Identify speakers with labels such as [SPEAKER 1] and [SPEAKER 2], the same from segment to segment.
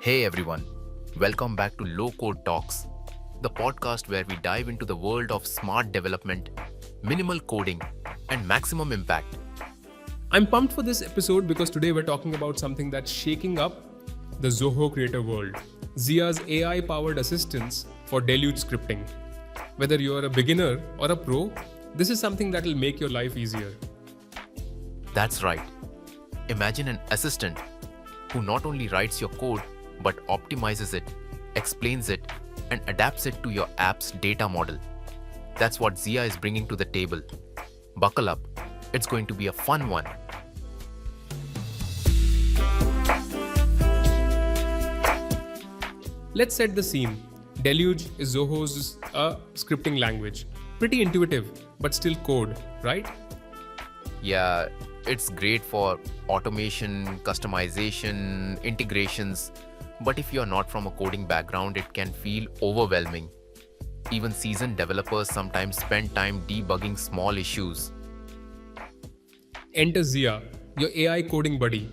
[SPEAKER 1] Hey everyone, welcome back to Low Code Talks, the podcast where we dive into the world of smart development, minimal coding, and maximum impact.
[SPEAKER 2] I'm pumped for this episode because today we're talking about something that's shaking up the Zoho Creator world. Zia's AI-powered assistance for Deluge scripting. Whether you're a beginner or a pro, this is something that will make your life easier.
[SPEAKER 1] That's right. Imagine an assistant who not only writes your code but optimizes it, explains it, and adapts it to your app's data model. That's what Zia is bringing to the table. Buckle up, it's going to be a fun one.
[SPEAKER 2] Let's set the scene. Deluge is Zoho's scripting language. Pretty intuitive, but still code, right?
[SPEAKER 1] Yeah, it's great for automation, customization, integrations. But if you're not from a coding background, it can feel overwhelming. Even seasoned developers sometimes spend time debugging small issues.
[SPEAKER 2] Enter Zia, your AI coding buddy.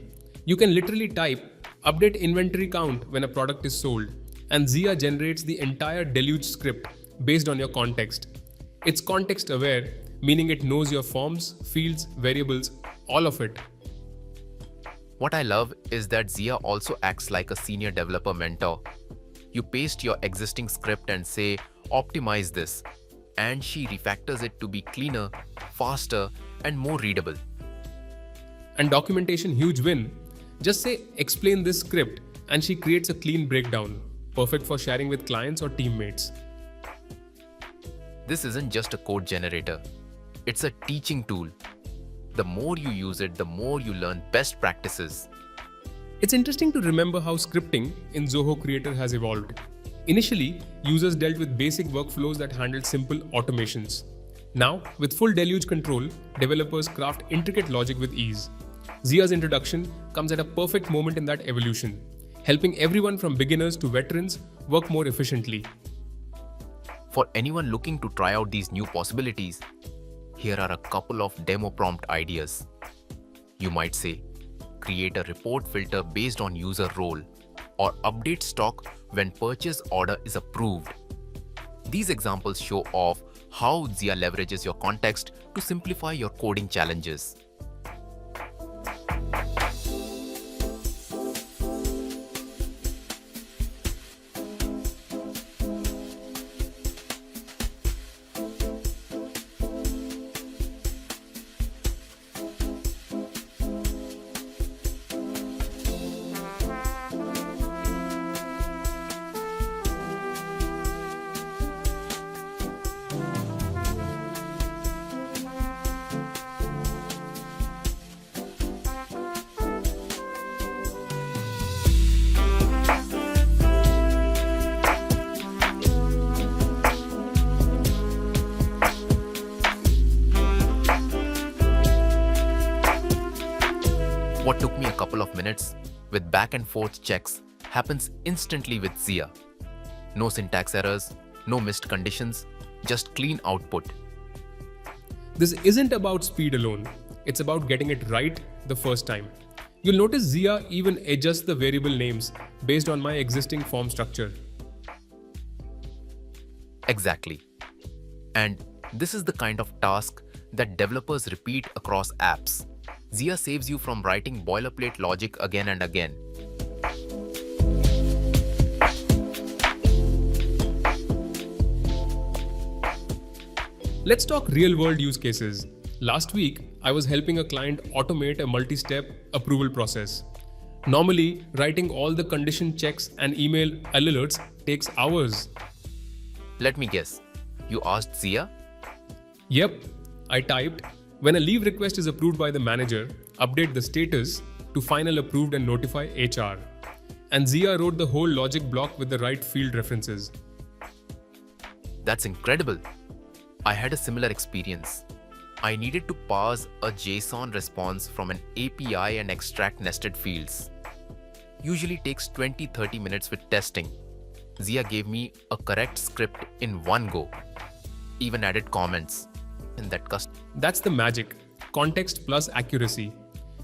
[SPEAKER 2] You can literally type, update inventory count when a product is sold, and Zia generates the entire Deluge script based on your context. It's context aware, meaning it knows your forms, fields, variables, all of it.
[SPEAKER 1] What I love is that Zia also acts like a senior developer mentor. You paste your existing script and say, optimize this, and she refactors it to be cleaner, faster, and more readable.
[SPEAKER 2] And documentation, huge win. Just say, explain this script, and she creates a clean breakdown, perfect for sharing with clients or teammates.
[SPEAKER 1] This isn't just a code generator. It's a teaching tool. The more you use it, the more you learn best practices.
[SPEAKER 2] It's interesting to remember how scripting in Zoho Creator has evolved. Initially, users dealt with basic workflows that handled simple automations. Now, with full Deluge control, developers craft intricate logic with ease. Zia's introduction comes at a perfect moment in that evolution, helping everyone from beginners to veterans work more efficiently.
[SPEAKER 1] For anyone looking to try out these new possibilities, here are a couple of demo prompt ideas. You might say, create a report filter based on user role, or update stock when purchase order is approved. These examples show off how Zia leverages your context to simplify your coding challenges. What took me a couple of minutes with back and forth checks happens instantly with Zia. No syntax errors, no missed conditions, just clean output.
[SPEAKER 2] This isn't about speed alone, it's about getting it right the first time. You'll notice Zia even adjusts the variable names based on my existing form structure.
[SPEAKER 1] Exactly. And this is the kind of task that developers repeat across apps. Zia saves you from writing boilerplate logic again and again.
[SPEAKER 2] Let's talk real-world use cases. Last week, I was helping a client automate a multi-step approval process. Normally, writing all the condition checks and email alerts takes hours.
[SPEAKER 1] Let me guess. You asked Zia?
[SPEAKER 2] Yep, I typed, when a leave request is approved by the manager, update the status to final approved and notify HR. And Zia wrote the whole logic block with the right field references.
[SPEAKER 1] That's incredible. I had a similar experience. I needed to parse a JSON response from an API and extract nested fields. Usually takes 20-30 minutes with testing. Zia gave me a correct script in one go. Even added comments. In that
[SPEAKER 2] That's the magic. context plus accuracy.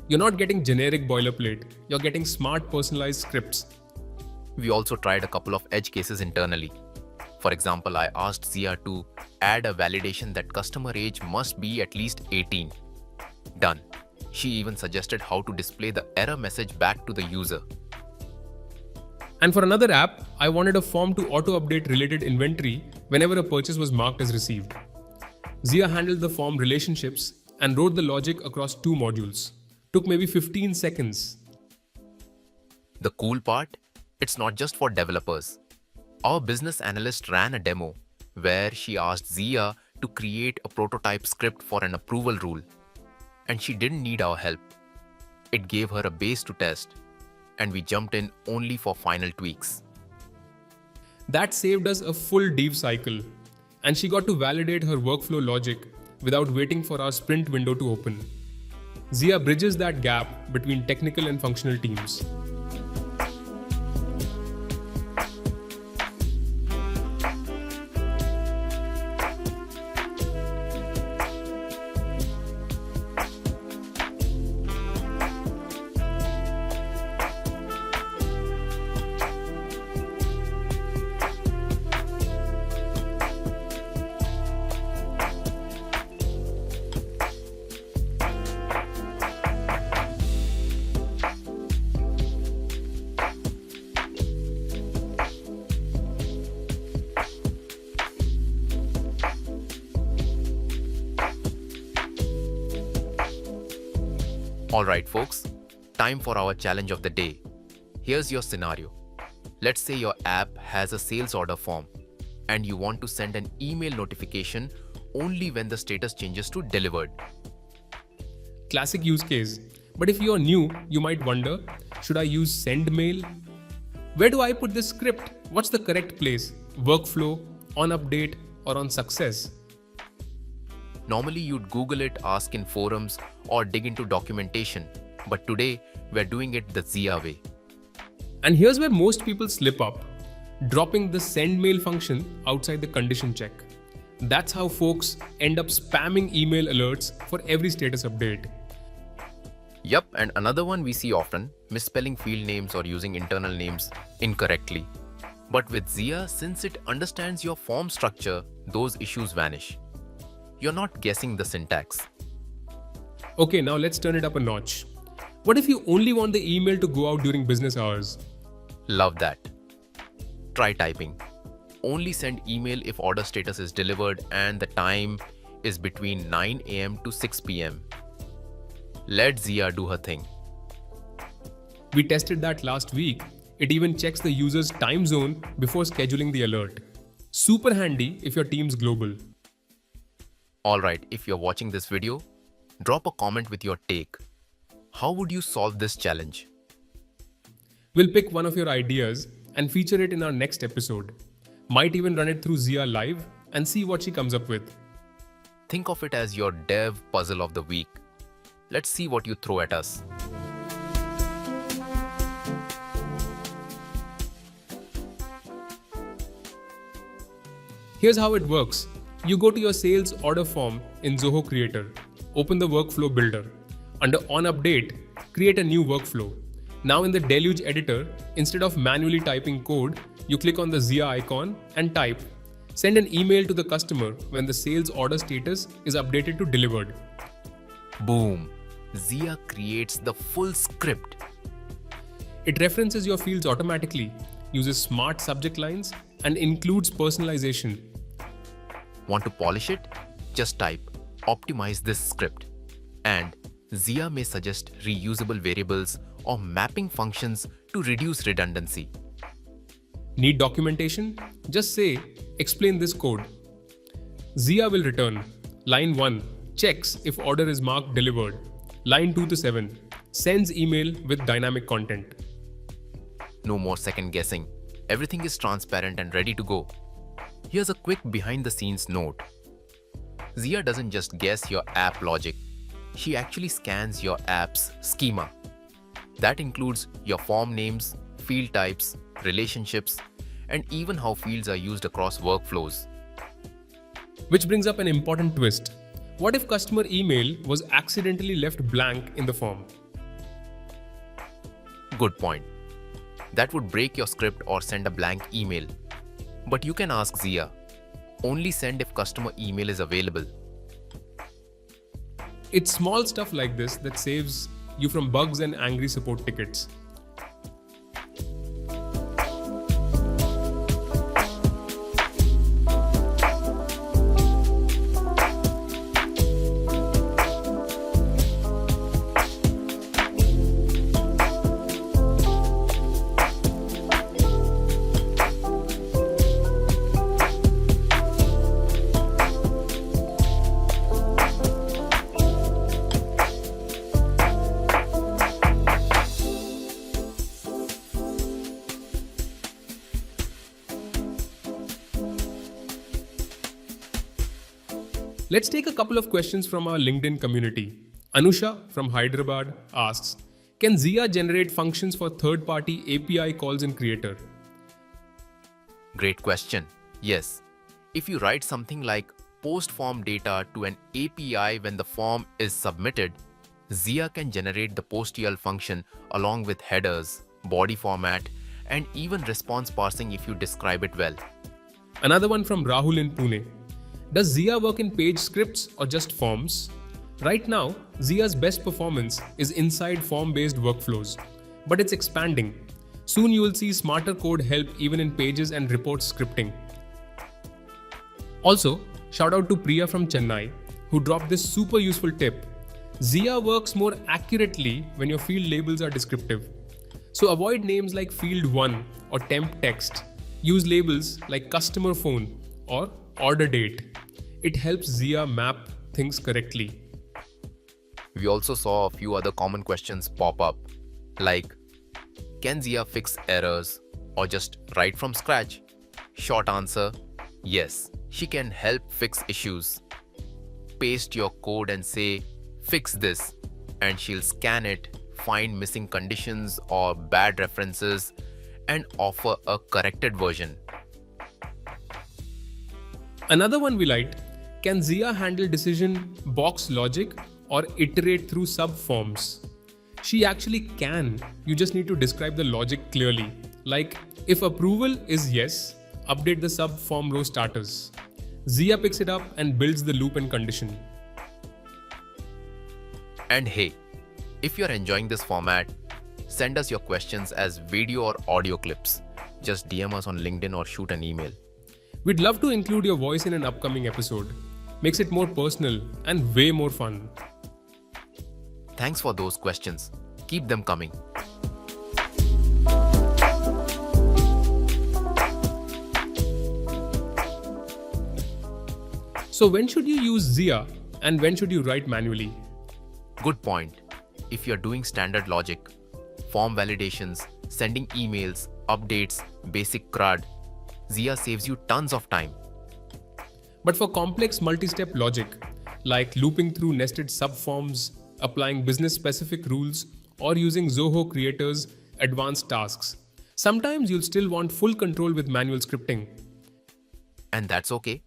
[SPEAKER 2] You're not getting generic boilerplate, you're getting smart personalized scripts.
[SPEAKER 1] We also tried a couple of edge cases internally. For example, I asked Zia to add a validation that customer age must be at least 18. Done. She even suggested how to display the error message back to the user.
[SPEAKER 2] And for another app, I wanted a form to auto-update related inventory whenever a purchase was marked as received. Zia handled the form relationships and wrote the logic across 2 modules. Took maybe 15 seconds.
[SPEAKER 1] The cool part? It's not just for developers. Our business analyst ran a demo where she asked Zia to create a prototype script for an approval rule. And she didn't need our help. It gave her a base to test, and we jumped in only for final tweaks.
[SPEAKER 2] That saved us a full dev cycle, and she got to validate her workflow logic without waiting for our sprint window to open. Zia bridges that gap between technical and functional teams.
[SPEAKER 1] Alright folks, time for our challenge of the day. Here's your scenario. Let's say your app has a sales order form and you want to send an email notification only when the status changes to delivered.
[SPEAKER 2] Classic use case. But if you're new, you might wonder, should I use send mail? Where do I put this script? What's the correct place? Workflow, on update, or on success?
[SPEAKER 1] Normally you'd Google it, ask in forums, or dig into documentation. But today, we're doing it the Zia way.
[SPEAKER 2] And here's where most people slip up, dropping the send mail function outside the condition check. That's how folks end up spamming email alerts for every status update.
[SPEAKER 1] Yup, and another one we see often, misspelling field names or using internal names incorrectly. But with Zia, since it understands your form structure, those issues vanish. You're not guessing the syntax.
[SPEAKER 2] Okay, now let's turn it up a notch. What if you only want the email to go out during business hours?
[SPEAKER 1] Love that. Try typing. Only send email if order status is delivered and the time is between 9 AM to 6 PM. Let Zia do her thing.
[SPEAKER 2] We tested that last week. It even checks the user's time zone before scheduling the alert. Super handy if your team's global.
[SPEAKER 1] Alright, if you're watching this video, drop a comment with your take. How would you solve this challenge?
[SPEAKER 2] We'll pick one of your ideas and feature it in our next episode. Might even run it through Zia Live and see what she comes up with.
[SPEAKER 1] Think of it as your dev puzzle of the week. Let's see what you throw at us.
[SPEAKER 2] Here's how it works. You go to your sales order form in Zoho Creator. Open the workflow builder. Under on update, create a new workflow. Now in the Deluge editor, instead of manually typing code, you click on the Zia icon and type. Send an email to the customer when the sales order status is updated to delivered.
[SPEAKER 1] Boom! Zia creates the full script.
[SPEAKER 2] It references your fields automatically, uses smart subject lines, and includes personalization.
[SPEAKER 1] Want to polish it? Just type, optimize this script. And Zia may suggest reusable variables or mapping functions to reduce redundancy.
[SPEAKER 2] Need documentation? Just say, explain this code. Zia will return. Line 1, checks if order is marked delivered. Line 2 to 7, sends email with dynamic content.
[SPEAKER 1] No more second guessing. Everything is transparent and ready to go. Here's a quick behind-the-scenes note. Zia doesn't just guess your app logic. She actually scans your app's schema. That includes your form names, field types, relationships, and even how fields are used across workflows.
[SPEAKER 2] Which brings up an important twist. What if customer email was accidentally left blank in the form?
[SPEAKER 1] Good point. That would break your script or send a blank email. But you can ask Zia, only send if customer email is available.
[SPEAKER 2] It's small stuff like this that saves you from bugs and angry support tickets. Let's take a couple of questions from our LinkedIn community. Anusha from Hyderabad asks, can Zia generate functions for third-party API calls in Creator?
[SPEAKER 1] Great question. Yes. If you write something like post form data to an API when the form is submitted, Zia can generate the PostGL function along with headers, body format, and even response parsing if you describe it well.
[SPEAKER 2] Another one from Rahul in Pune. Does Zia work in page scripts or just forms? Right now, Zia's best performance is inside form-based workflows, but it's expanding. Soon you will see smarter code help even in pages and reports scripting. Also, shout out to Priya from Chennai, who dropped this super useful tip. Zia works more accurately when your field labels are descriptive. So avoid names like field 1 or temp text. Use labels like customer phone or order date. It helps Zia map things correctly.
[SPEAKER 1] We also saw a few other common questions pop up, like, can Zia fix errors or just write from scratch? Short answer, yes, she can help fix issues. Paste your code and say, fix this, and she'll scan it, find missing conditions or bad references, and offer a corrected version.
[SPEAKER 2] Another one we liked, can Zia handle decision box logic or iterate through subforms? She actually can. You just need to describe the logic clearly. Like, if approval is yes, update the subform row starters. Zia picks it up and builds the loop and condition.
[SPEAKER 1] And hey, if you're enjoying this format, send us your questions as video or audio clips. Just DM us on LinkedIn or shoot an email.
[SPEAKER 2] We'd love to include your voice in an upcoming episode. Makes it more personal and way more fun.
[SPEAKER 1] Thanks for those questions. Keep them coming.
[SPEAKER 2] So when should you use Zia and when should you write manually?
[SPEAKER 1] Good point. If you're doing standard logic, form validations, sending emails, updates, basic CRUD, Zia saves you tons of time.
[SPEAKER 2] But for complex multi-step logic, like looping through nested subforms, applying business-specific rules, or using Zoho Creator's advanced tasks, sometimes you'll still want full control with manual scripting.
[SPEAKER 1] And that's okay.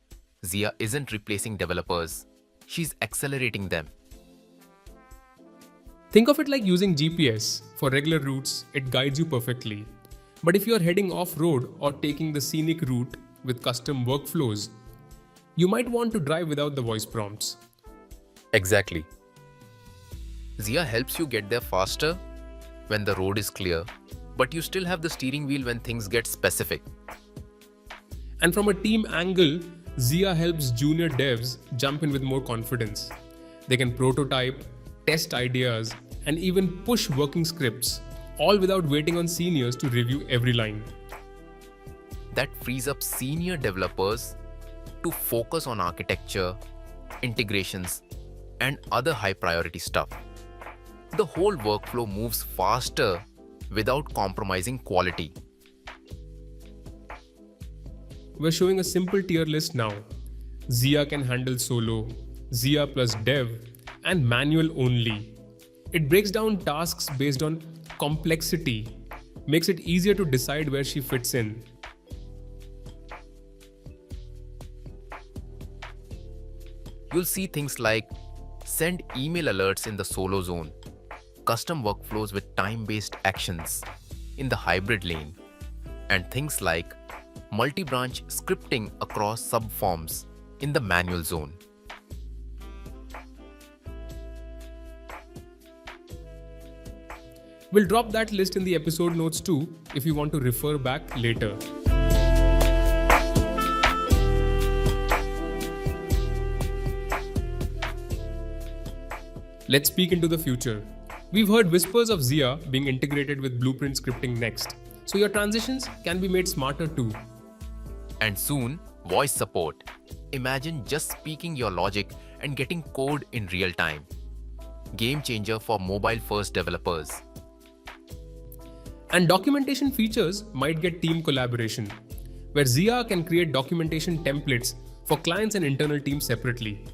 [SPEAKER 1] Zia isn't replacing developers. She's accelerating them.
[SPEAKER 2] Think of it like using GPS. For regular routes, it guides you perfectly. But if you're heading off-road or taking the scenic route with custom workflows, you might want to drive without the voice prompts.
[SPEAKER 1] Exactly. Zia helps you get there faster when the road is clear, but you still have the steering wheel when things get specific.
[SPEAKER 2] And from a team angle, Zia helps junior devs jump in with more confidence. They can prototype, test ideas, and even push working scripts, all without waiting on seniors to review every line.
[SPEAKER 1] That frees up senior developers to focus on architecture, integrations, and other high-priority stuff. The whole workflow moves faster without compromising quality.
[SPEAKER 2] We're showing a simple tier list now. Zia can handle solo, Zia plus dev, and manual only. It breaks down tasks based on complexity, makes it easier to decide where she fits in.
[SPEAKER 1] You'll see things like send email alerts in the solo zone, custom workflows with time-based actions in the hybrid lane, and things like multi-branch scripting across subforms in the manual zone.
[SPEAKER 2] We'll drop that list in the episode notes too if you want to refer back later. Let's peek into the future. We've heard whispers of Zia being integrated with blueprint scripting next, so your transitions can be made smarter too.
[SPEAKER 1] And soon, voice support. Imagine just speaking your logic and getting code in real time. Game changer for mobile-first developers.
[SPEAKER 2] And documentation features might get team collaboration, where Zia can create documentation templates for clients and internal teams separately.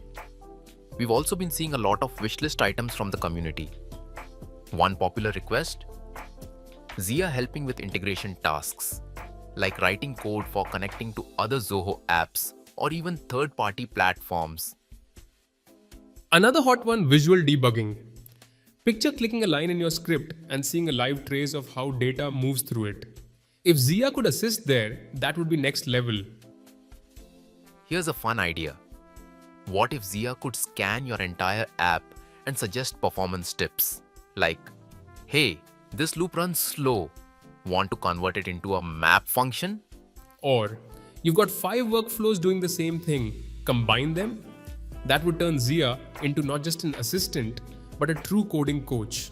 [SPEAKER 1] We've also been seeing a lot of wishlist items from the community. One popular request? Zia helping with integration tasks, like writing code for connecting to other Zoho apps or even third-party platforms.
[SPEAKER 2] Another hot one, visual debugging. Picture clicking a line in your script and seeing a live trace of how data moves through it. If Zia could assist there, that would be next level.
[SPEAKER 1] Here's a fun idea. What if Zia could scan your entire app and suggest performance tips? Like, hey, this loop runs slow. Want to convert it into a map function?
[SPEAKER 2] Or, you've got 5 workflows doing the same thing. Combine them? That would turn Zia into not just an assistant, but a true coding coach.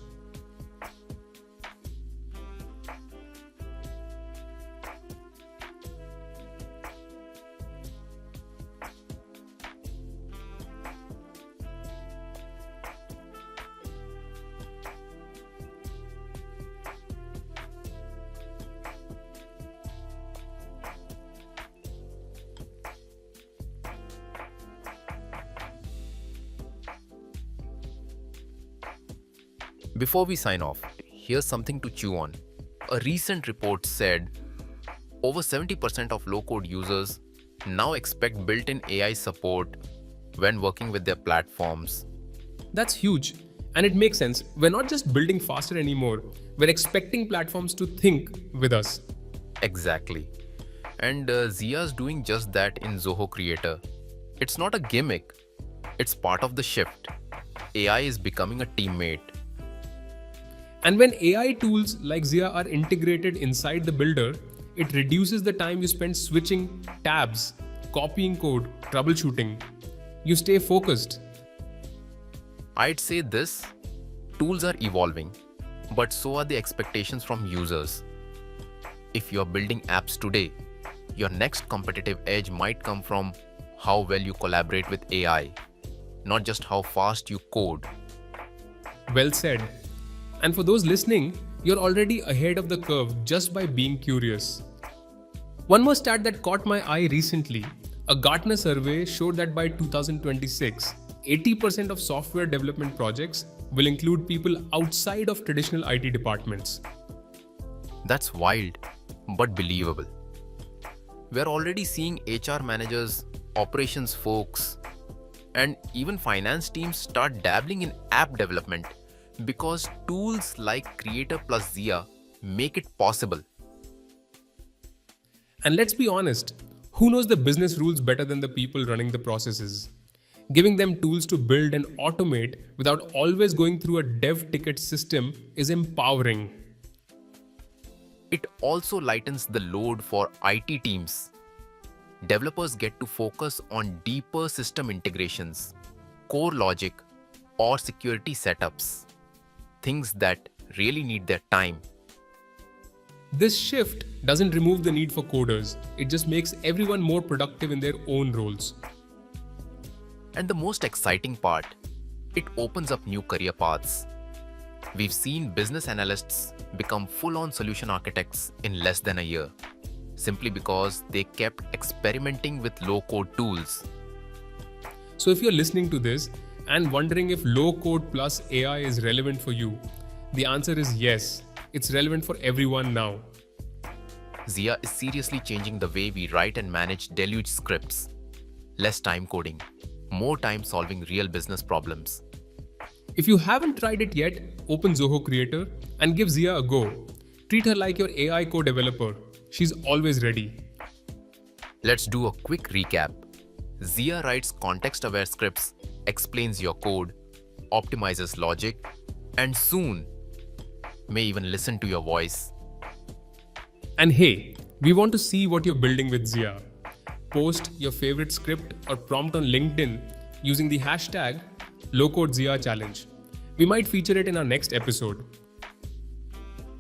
[SPEAKER 1] Before we sign off, here's something to chew on. A recent report said over 70% of low-code users now expect built-in AI support when working with their platforms.
[SPEAKER 2] That's huge. And it makes sense. We're not just building faster anymore. We're expecting platforms to think with us.
[SPEAKER 1] Exactly. And Zia's doing just that in Zoho Creator. It's not a gimmick. It's part of the shift. AI is becoming a teammate.
[SPEAKER 2] And when AI tools like Zia are integrated inside the builder, it reduces the time you spend switching tabs, copying code, troubleshooting. You stay focused.
[SPEAKER 1] I'd say this, tools are evolving, but so are the expectations from users. If you're building apps today, your next competitive edge might come from how well you collaborate with AI, not just how fast you code.
[SPEAKER 2] Well said. And for those listening, you're already ahead of the curve just by being curious. One more stat that caught my eye recently. A Gartner survey showed that by 2026, 80% of software development projects will include people outside of traditional IT departments.
[SPEAKER 1] That's wild, but believable. We're already seeing HR managers, operations folks, and even finance teams start dabbling in app development because tools like Creator plus Zia make it possible.
[SPEAKER 2] And let's be honest, who knows the business rules better than the people running the processes? Giving them tools to build and automate without always going through a dev ticket system is empowering.
[SPEAKER 1] It also lightens the load for IT teams. Developers get to focus on deeper system integrations, core logic, or security setups. Things that really need their time.
[SPEAKER 2] This shift doesn't remove the need for coders. It just makes everyone more productive in their own roles.
[SPEAKER 1] And the most exciting part, it opens up new career paths. We've seen business analysts become full-on solution architects in less than a year, simply because they kept experimenting with low-code tools.
[SPEAKER 2] So if you're listening to this and wondering if low-code plus AI is relevant for you, the answer is yes. It's relevant for everyone now.
[SPEAKER 1] Zia is seriously changing the way we write and manage Deluge scripts. Less time coding, more time solving real business problems.
[SPEAKER 2] If you haven't tried it yet, open Zoho Creator and give Zia a go. Treat her like your AI co-developer. She's always ready.
[SPEAKER 1] Let's do a quick recap. Zia writes context-aware scripts, explains your code, optimizes logic, and soon may even listen to your voice.
[SPEAKER 2] And hey, we want to see what you're building with Zia. Post your favorite script or prompt on LinkedIn using the hashtag #LowCodeZiaChallenge. We might feature it in our next episode.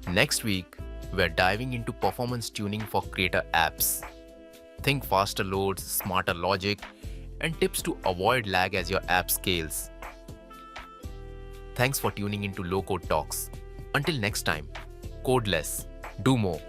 [SPEAKER 1] Next week, we're diving into performance tuning for creator apps. Think faster loads, smarter logic, and tips to avoid lag as your app scales. Thanks for tuning into Low Code Talks. Until next time, code less, do more.